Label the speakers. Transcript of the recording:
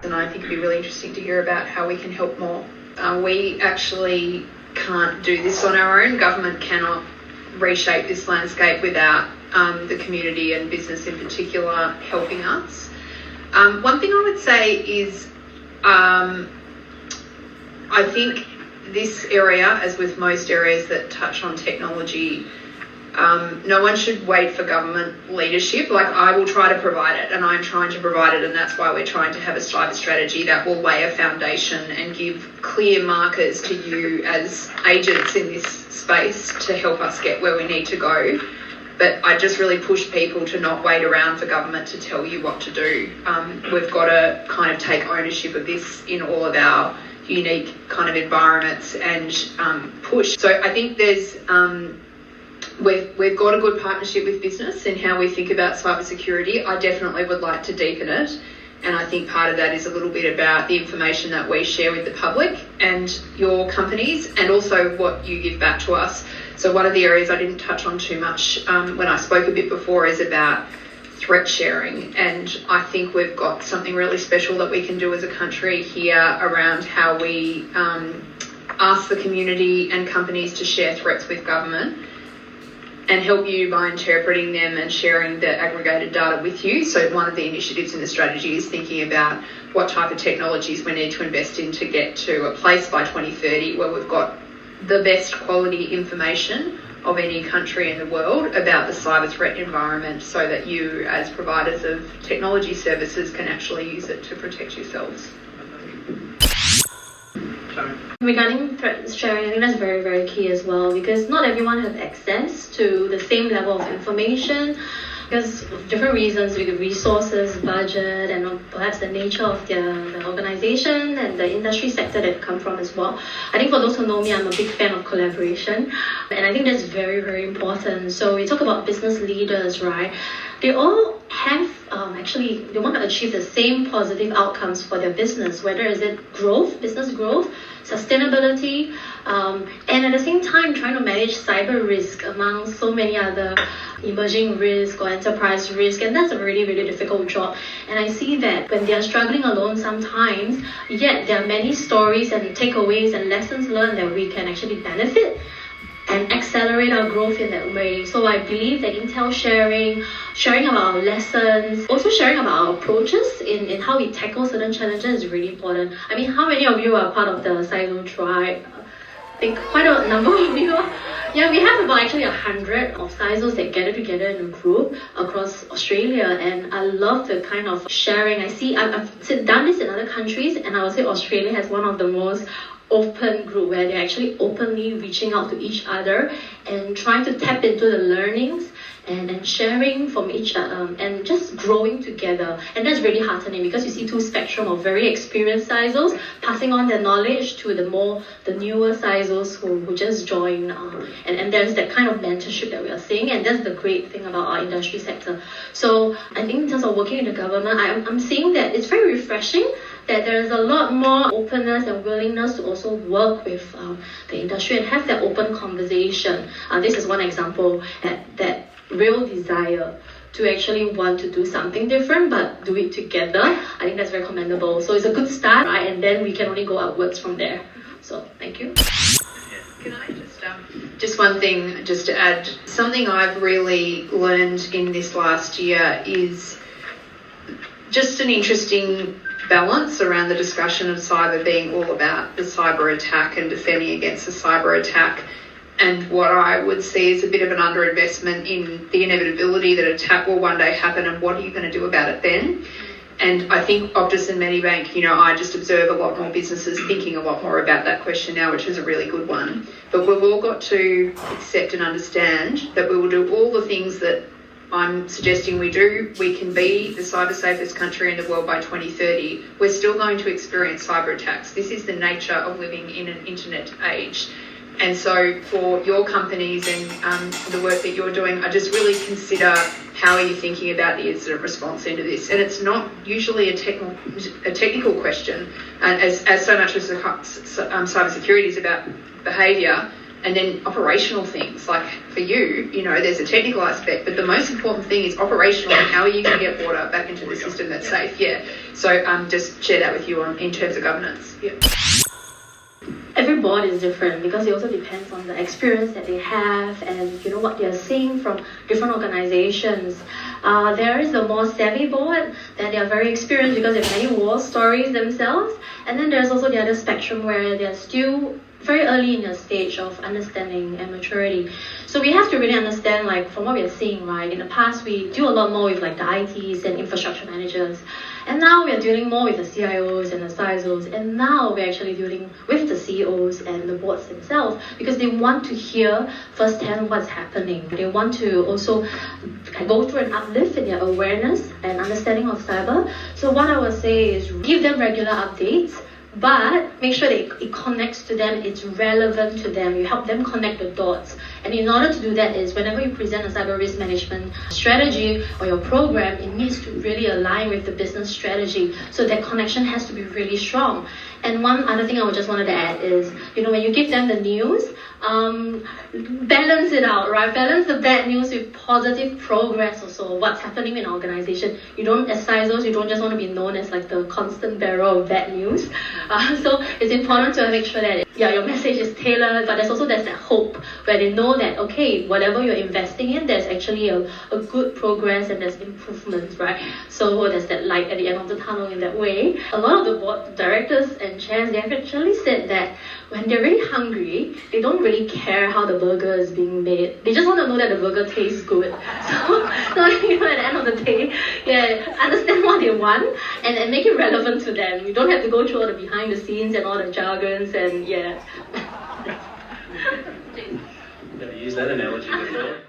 Speaker 1: and I think it'd be really interesting to hear about how we can help more. We actually can't do this on our own. Government cannot reshape this landscape without the community and business in particular helping us. One thing I would say is I think this area, as with most areas that touch on technology, no one should wait for government leadership. Like, I will try to provide it, and I'm trying to provide it, and that's why we're trying to have a cyber strategy that will lay a foundation and give clear markers to you as agents in this space to help us get where we need to go. But I just really push people to not wait around for government to tell you what to do. We've got to kind of take ownership of this in all of our unique kind of environments and push. So I think there's we've got a good partnership with business in how we think about cybersecurity. I definitely would like to deepen it, and I think part of that is a little bit about the information that we share with the public and your companies, and also what you give back to us. So one of the areas I didn't touch on too much when I spoke a bit before is about threat sharing, and I think we've got something really special that we can do as a country here around how we ask the community and companies to share threats with government and help you by interpreting them and sharing the aggregated data with you. So one of the initiatives in the strategy is thinking about what type of technologies we need to invest in to get to a place by 2030 where we've got the best quality information of any country in the world about the cyber threat environment, so that you as providers of technology services can actually use it to protect yourselves.
Speaker 2: Regarding threat sharing, I think that's very, very key as well, because not everyone has access to the same level of information because of different reasons, like resources, budget, and perhaps the nature of the organization and the industry sector that they come from as well. I think for those who know me, I'm a big fan of collaboration, and I think that's very, very important. So we talk about business leaders, right? They all have they want to achieve the same positive outcomes for their business, whether is it growth, business growth, sustainability, and at the same time trying to manage cyber risk among so many other emerging risk or enterprise risk, and that's a really, really difficult job. And I see that when they are struggling alone sometimes, yet there are many stories and takeaways and lessons learned that we can actually benefit and accelerate our growth in that way. So I believe that intel sharing about our lessons, also sharing about our approaches in how we tackle certain challenges is really important. I mean, how many of you are part of the CISO tribe? I think quite a number of you. Yeah, we have about actually 100 of CISOs that gather together in a group across Australia, and I love the kind of sharing. I've done this in other countries, and I would say Australia has one of the most open group where they're actually openly reaching out to each other and trying to tap into the learnings and sharing from each other and just growing together. And that's really heartening because you see two spectrum of very experienced CISOs passing on their knowledge to the newer CISOs who just join, and there's that kind of mentorship that we are seeing, and that's the great thing about our industry sector. So I think in terms of working in the government, I'm seeing that it's very refreshing that there is a lot more openness and willingness to also work with the industry and have that open conversation. This is one example, that real desire to actually want to do something different but do it together. I think that's very commendable. So it's a good start, right? And then we can only go outwards from there. So thank you.
Speaker 1: Can I just one thing just to add, something I've really learned in this last year is just an interesting balance around the discussion of cyber being all about the cyber attack and defending against the cyber attack, and what I would see is a bit of an underinvestment in the inevitability that attack will one day happen, and what are you going to do about it then? And I think Optus and Medibank, I just observe a lot more businesses thinking a lot more about that question now, which is a really good one. But we've all got to accept and understand that we will do all the things that I'm suggesting we do. We can be the cyber safest country in the world by 2030. We're still going to experience cyber attacks. This is the nature of living in an internet age. And so for your companies and the work that you're doing, I just really consider how are you thinking about the incident response into this. And it's not usually a technical question, as so much as cyber security is about behaviour And then operational things, like for you, there's a technical aspect, but the most important thing is operational and how are you going to get water back into the system that's safe. Yeah. So just share that with you in terms of governance. Yeah.
Speaker 2: Every board is different because it also depends on the experience that they have and what they're seeing from different organizations. There is the more savvy board that they are very experienced because they have many war stories themselves, and then there's also the other spectrum where they're still very early in their stage of understanding and maturity. So we have to really understand, like from what we're seeing, right? In the past, we do a lot more with like the ITs and infrastructure managers. And now we're dealing more with the CIOs and the CISOs. And now we're actually dealing with the CEOs and the boards themselves because they want to hear firsthand what's happening. They want to also go through an uplift in their awareness and understanding of cyber. So what I would say is give them regular updates, but make sure that it connects to them, it's relevant to them. You help them connect the dots. And in order to do that is whenever you present a cyber risk management strategy or your program, it needs to really align with the business strategy. So that connection has to be really strong. And one other thing I just wanted to add is, when you give them the news, balance it out, right? Balance the bad news with positive progress also, what's happening in an organization. As CISOs, you don't just want to be known as like the constant bearer of bad news. So it's important to make sure that your message is tailored, but there's that hope where they know that, okay, whatever you're investing in, there's actually a good progress and there's improvements, right? So there's that light at the end of the tunnel in that way. A lot of the board directors and chairs, they have actually said that when they're really hungry, they don't really care how the burger is being made. They just want to know that the burger tastes good. So at the end of the day, understand what they want and make it relevant to them. You don't have to go through all the behind the scenes and all the jargons and
Speaker 3: Never used that analogy before.